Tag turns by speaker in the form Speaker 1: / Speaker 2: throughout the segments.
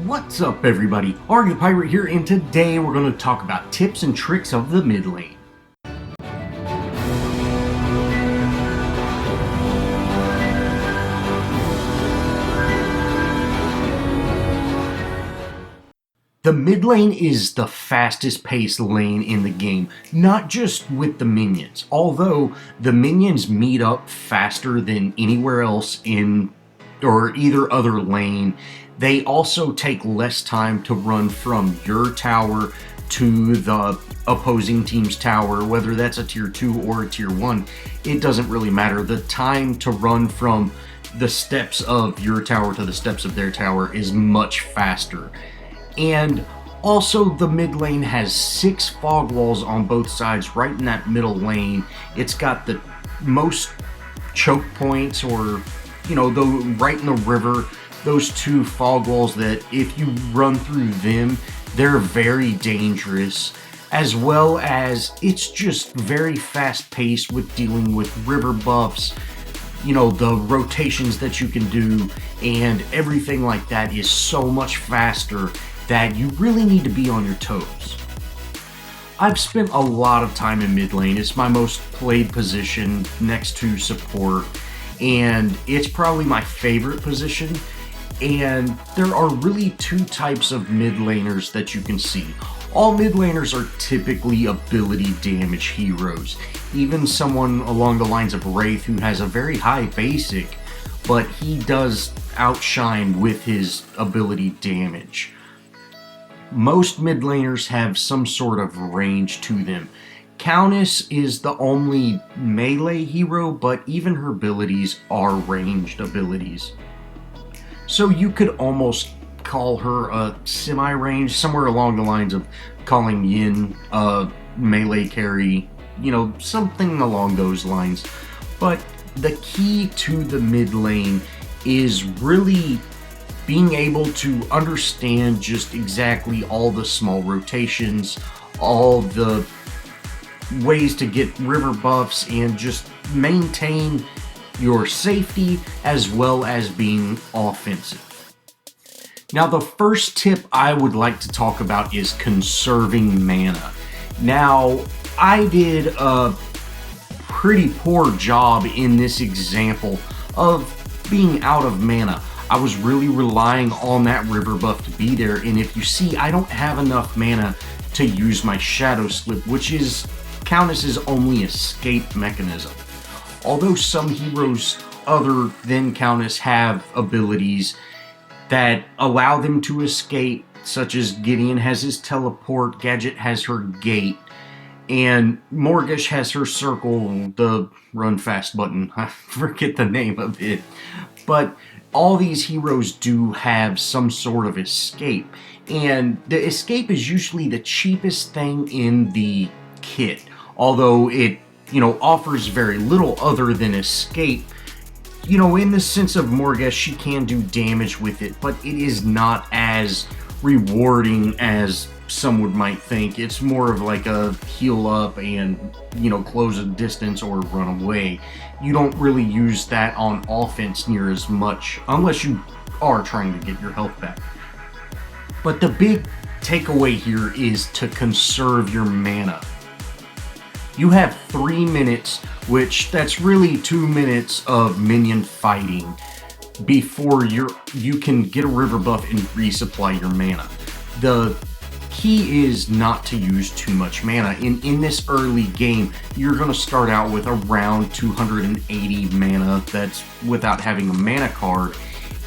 Speaker 1: What's up everybody, Arrg the Pirate here, and today we're going to talk about tips and tricks of the mid lane. The mid lane is the fastest paced lane in the game, not just with the minions. Although the minions meet up faster than anywhere else in or either other lane, they also take less time to run from your tower to the opposing team's tower, whether that's a tier 2 or a tier 1. It doesn't really matter. The time to run from the steps of your tower to the steps of their tower is much faster. And also the mid lane has 6 fog walls on both sides right in that middle lane. It's got the most choke points, or right in the river, those 2 fog walls that if you run through them, they're very dangerous, as well as it's just very fast paced with dealing with river buffs. The rotations that you can do and everything like that is so much faster that you really need to be on your toes. I've spent a lot of time in mid lane. It's my most played position next to support, and it's probably my favorite position. And there are really 2 types of mid laners that you can see. All mid laners are typically ability damage heroes. Even someone along the lines of Wraith, who has a very high basic, but he does outshine with his ability damage. Most mid laners have some sort of range to them. Countess is the only melee hero, but even her abilities are ranged abilities. So you could almost call her a semi-range, somewhere along the lines of calling Yin a melee carry, something along those lines. But the key to the mid lane is really being able to understand just exactly all the small rotations, all the ways to get river buffs, and just maintain your safety as well as being offensive. Now, the first tip I would like to talk about is conserving mana. Now, I did a pretty poor job in this example of being out of mana. I was really relying on that river buff to be there, and if you see, I don't have enough mana to use my Shadow Slip, which is Countess's only escape mechanism. Although some heroes other than Countess have abilities that allow them to escape, such as Gideon has his teleport, Gadget has her gate, and Morgish has her circle, the run fast button. I forget the name of it. But all these heroes do have some sort of escape, and the escape is usually the cheapest thing in the kit, although it offers very little other than escape. In the sense of Morgish, she can do damage with it, but it is not as rewarding as some might think. It's more of like a heal up and, close a distance or run away. You don't really use that on offense near as much, unless you are trying to get your health back. But the big takeaway here is to conserve your mana. You have 3 minutes, which that's really 2 minutes of minion fighting before you can get a river buff and resupply your mana. The key is not to use too much mana. In this early game, you're going to start out with around 280 mana. That's without having a mana card,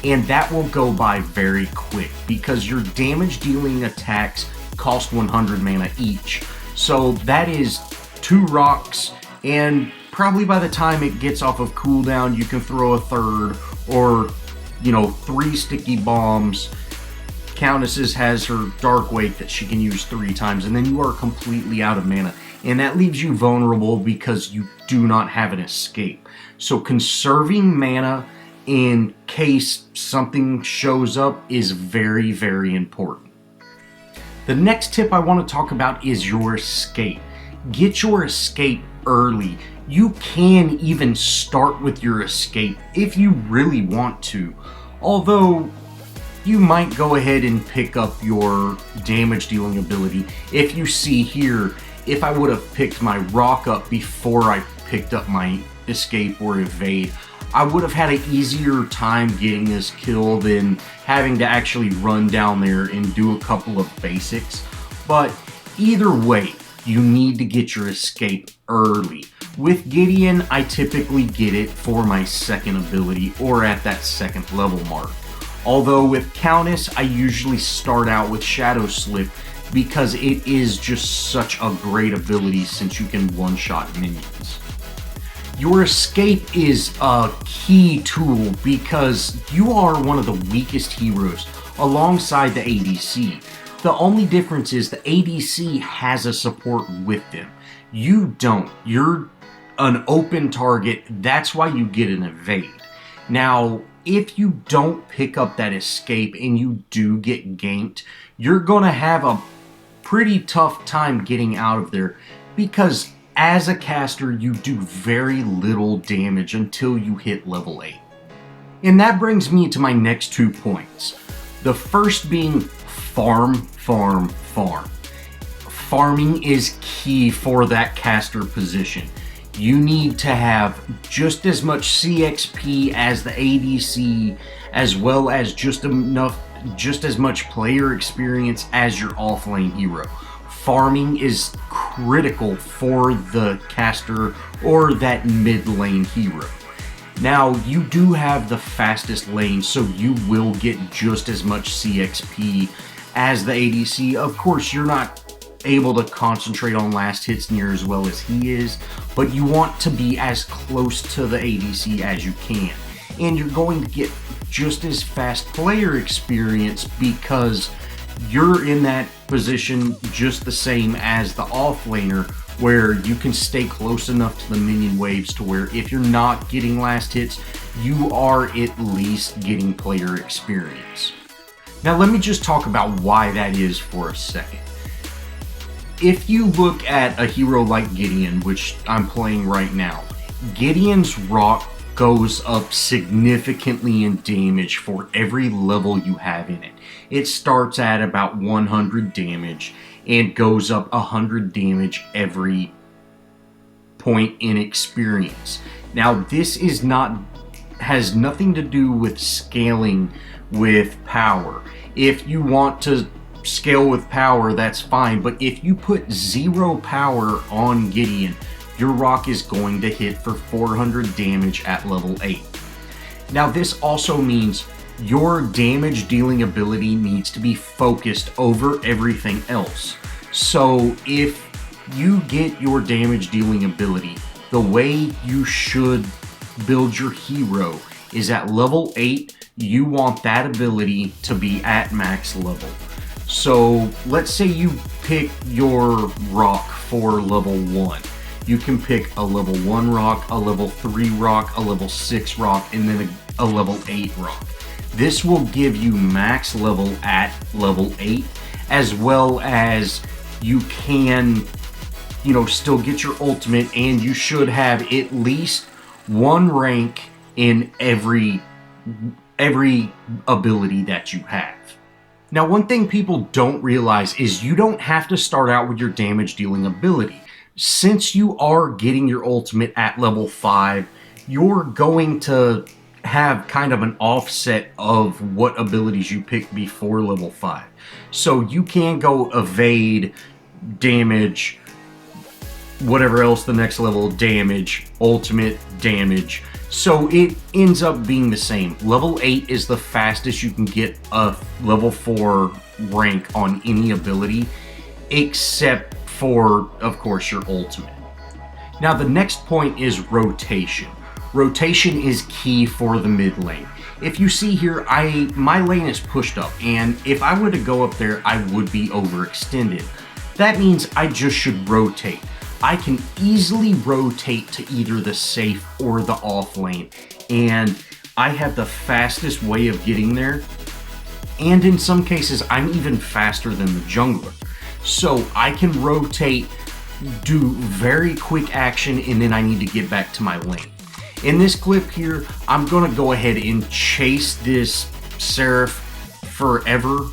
Speaker 1: and that will go by very quick because your damage dealing attacks cost 100 mana each. So that is 2 rocks, and probably by the time it gets off of cooldown, you can throw a third, or 3 sticky bombs. Countess has her Dark Wake that she can use 3 times, and then you are completely out of mana, and that leaves you vulnerable because you do not have an escape. So conserving mana in case something shows up is very, very important. The next tip I want to talk about is your escape. Get your escape early. You can even start with your escape if you really want to. Although you might go ahead and pick up your damage dealing ability. If you see here, if I would have picked my rock up before I picked up my escape or evade, I would have had an easier time getting this kill than having to actually run down there and do a couple of basics. But either way, you need to get your escape early. With Gideon, I typically get it for my second ability or at that second level mark. Although with Countess, I usually start out with Shadow Slip because it is just such a great ability since you can one-shot minions. Your escape is a key tool because you are one of the weakest heroes alongside the ADC. The only difference is the ADC has a support with them. You don't. You're an open target. That's why you get an evade. Now, if you don't pick up that escape and you do get ganked, you're going to have a pretty tough time getting out of there because as a caster, you do very little damage until you hit level 8. And that brings me to my next 2 points. The first being farm, farm, farm. Farming is key for that caster position. You need to have just as much CXP as the ADC, as well as just as much player experience as your offlane hero. Farming is critical for the caster or that mid lane hero. Now, you do have the fastest lane, so you will get just as much CXP as the ADC. Of course, you're not able to concentrate on last hits near as well as he is, but you want to be as close to the ADC as you can. And you're going to get just as fast player experience because you're in that position just the same as the offlaner, where you can stay close enough to the minion waves to where if you're not getting last hits, you are at least getting player experience. Now let me just talk about why that is for a second. If you look at a hero like Gideon, which I'm playing right now, Gideon's rock goes up significantly in damage for every level you have in it. It starts at about 100 damage and goes up 100 damage every point in experience. Now this has nothing to do with scaling with power. If you want to scale with power, that's fine, but if you put 0 power on Gideon, your rock is going to hit for 400 damage at level 8. Now this also means your damage dealing ability needs to be focused over everything else. So if you get your damage dealing ability, the way you should build your hero is at level 8, you want that ability to be at max level. So let's say you pick your rock for level 1. You can pick a level 1 rock, a level 3 rock, a level 6 rock, and then a level 8 rock. This will give you max level at level 8, as well as you can, still get your ultimate, and you should have at least 1 rank in every ability that you have. Now, one thing people don't realize is you don't have to start out with your damage dealing ability. Since you are getting your ultimate at level 5, you're going to have kind of an offset of what abilities you pick before level 5. So you can go evade, damage, whatever else the next level, damage, ultimate, damage. So it ends up being the same. Level 8 is the fastest you can get a level 4 rank on any ability, except for, of course, your ultimate. Now the next point is rotation. Rotation is key for the mid lane. If you see here, my lane is pushed up, and if I were to go up there, I would be overextended. That means I just should rotate. I can easily rotate to either the safe or the off lane, and I have the fastest way of getting there, and in some cases I'm even faster than the jungler. So I can rotate, do very quick action, and then I need to get back to my lane. In this clip here, I'm going to go ahead and chase this Seraph forever,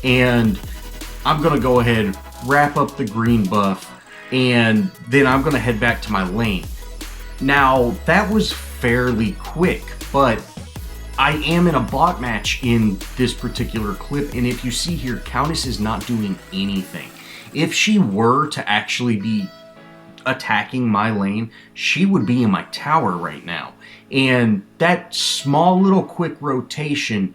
Speaker 1: and I'm gonna go ahead, wrap up the green buff, and then I'm gonna head back to my lane. Now, that was fairly quick, but I am in a bot match in this particular clip, and if you see here, Countess is not doing anything. If she were to actually be attacking my lane, she would be in my tower right now. And that small little quick rotation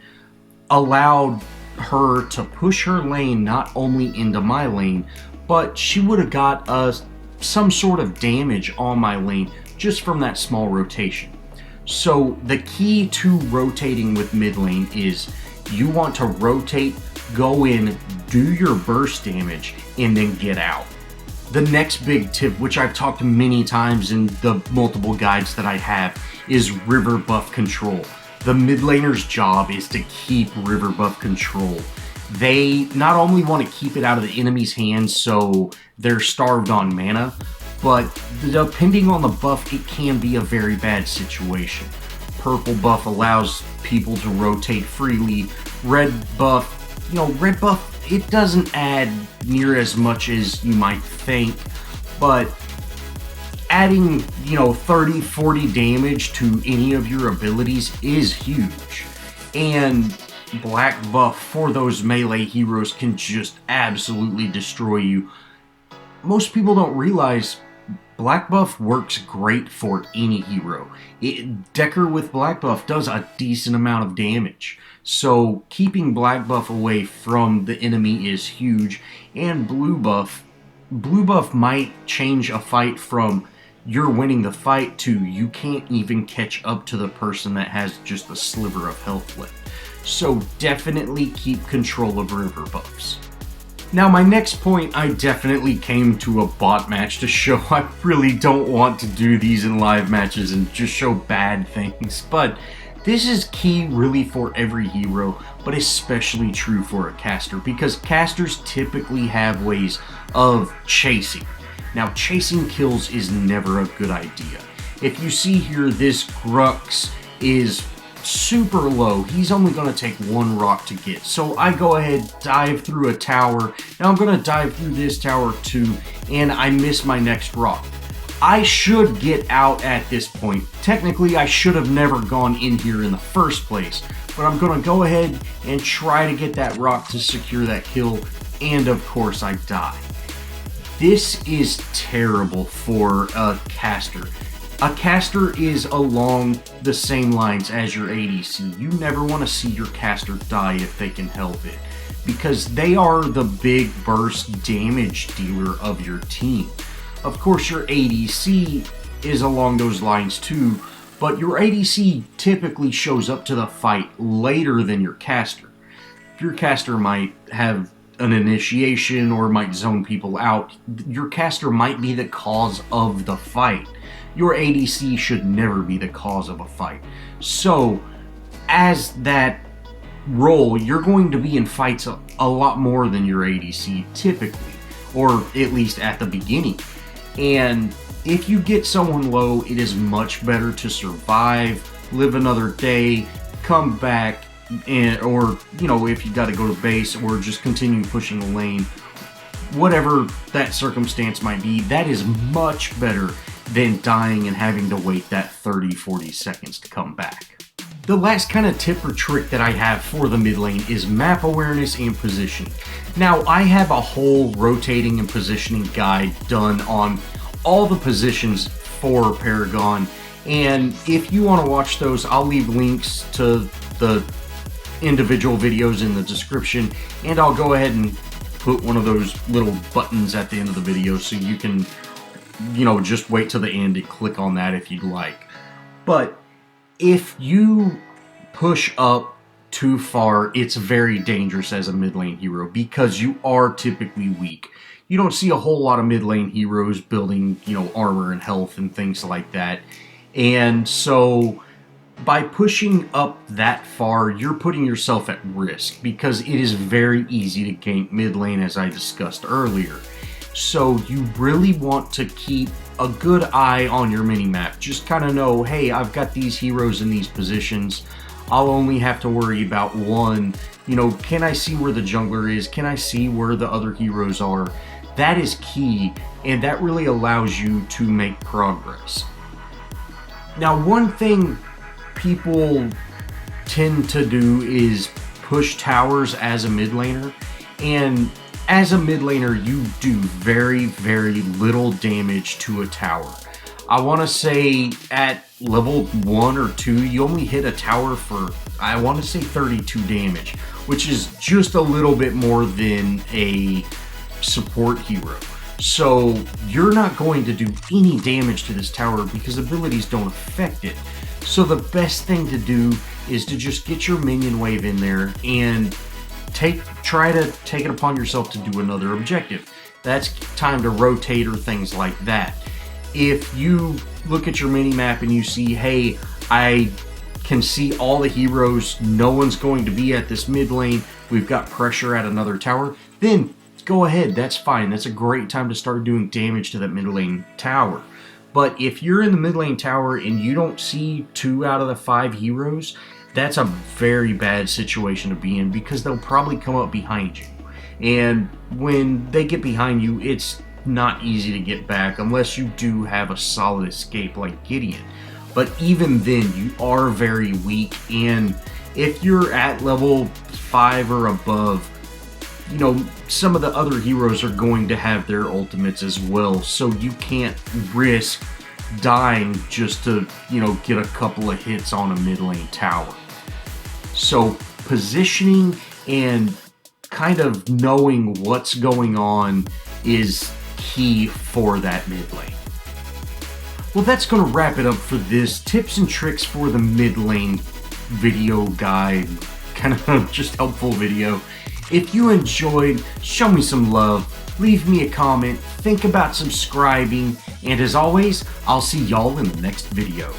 Speaker 1: allowed her to push her lane not only into my lane, but she would have got some sort of damage on my lane just from that small rotation. So the key to rotating with mid lane is you want to rotate, go in, do your burst damage, and then get out. The next big tip, which I've talked many times in the multiple guides that I have, is river buff control. The mid laner's job is to keep river buff control. They not only want to keep it out of the enemy's hands so they're starved on mana, but depending on the buff, it can be a very bad situation. Purple buff allows people to rotate freely. Red buff, red buff, it doesn't add near as much as you might think, but adding, 30, 40 damage to any of your abilities is huge. And black buff for those melee heroes can just absolutely destroy you. Most people don't realize black buff works great for any hero. Decker with black buff does a decent amount of damage. So keeping black buff away from the enemy is huge. And blue buff might change a fight from you're winning the fight to you can't even catch up to the person that has just a sliver of health left. So definitely keep control of river buffs. Now my next point, I definitely came to a bot match to show I really don't want to do these in live matches and just show bad things, but this is key really for every hero, but especially true for a caster, because casters typically have ways of chasing. Now chasing kills is never a good idea. If you see here, this Grux is super low. He's only going to take one rock to get. So I go ahead, dive through a tower. Now I'm going to dive through this tower too, and I miss my next rock. I should get out at this point. Technically, I should have never gone in here in the first place, but I'm going to go ahead and try to get that rock to secure that kill, and of course I die. This is terrible for a caster. A caster is along the same lines as your ADC. You never want to see your caster die if they can help it, because they are the big burst damage dealer of your team. Of course, your ADC is along those lines too, but your ADC typically shows up to the fight later than your caster. Your caster might have an initiation or might zone people out. Your caster might be the cause of the fight. Your ADC should never be the cause of a fight. So, as that role, you're going to be in fights a lot more than your ADC typically, or at least at the beginning. And if you get someone low, it is much better to survive, live another day, come back, or if you got to go to base or just continue pushing the lane, whatever that circumstance might be, that is much better than dying and having to wait that 30-40 seconds to come back. The last kind of tip or trick that I have for the mid lane is map awareness and positioning. Now, I have a whole rotating and positioning guide done on all the positions for Paragon, and if you want to watch those, I'll leave links to the individual videos in the description, and I'll go ahead and put one of those little buttons at the end of the video so you can, just wait till the end and click on that if you'd like. But if you push up too far, it's very dangerous as a mid lane hero because you are typically weak. You don't see a whole lot of mid lane heroes building, armor and health and things like that. And so by pushing up that far, you're putting yourself at risk because it is very easy to gank mid lane, as I discussed earlier. So you really want to keep a good eye on your minimap. Just kind of know, hey, I've got these heroes in these positions. I'll only have to worry about one, You know, can I see where the jungler is? Can I see where the other heroes are? That is key, and that really allows you to make progress. Now, one thing people tend to do is push towers as a mid laner, and as a mid laner you do very, very little damage to a tower. I want to say at level 1 or 2 you only hit a tower for, I want to say, 32 damage, which is just a little bit more than a support hero. So you're not going to do any damage to this tower because abilities don't affect it. So the best thing to do is to just get your minion wave in there and try to take it upon yourself to do another objective. That's time to rotate or things like that. If you look at your mini map and you see, hey, I can see all the heroes, no one's going to be at this mid lane, we've got pressure at another tower, then go ahead, that's fine. That's a great time to start doing damage to that mid lane tower. But if you're in the mid lane tower and you don't see 2 out of the 5 heroes, that's a very bad situation to be in, because they'll probably come up behind you. And when they get behind you, it's not easy to get back unless you do have a solid escape like Gideon. But even then, you are very weak, and if you're at level 5 or above, you know, some of the other heroes are going to have their ultimates as well, so you can't risk dying just to, you know, get a couple of hits on a mid lane tower. So positioning and kind of knowing what's going on is key for that mid lane. Well, that's going to wrap it up for this tips and tricks for the mid lane video guide, kind of just helpful video. If you enjoyed, show me some love, leave me a comment, think about subscribing, and as always, I'll see y'all in the next video.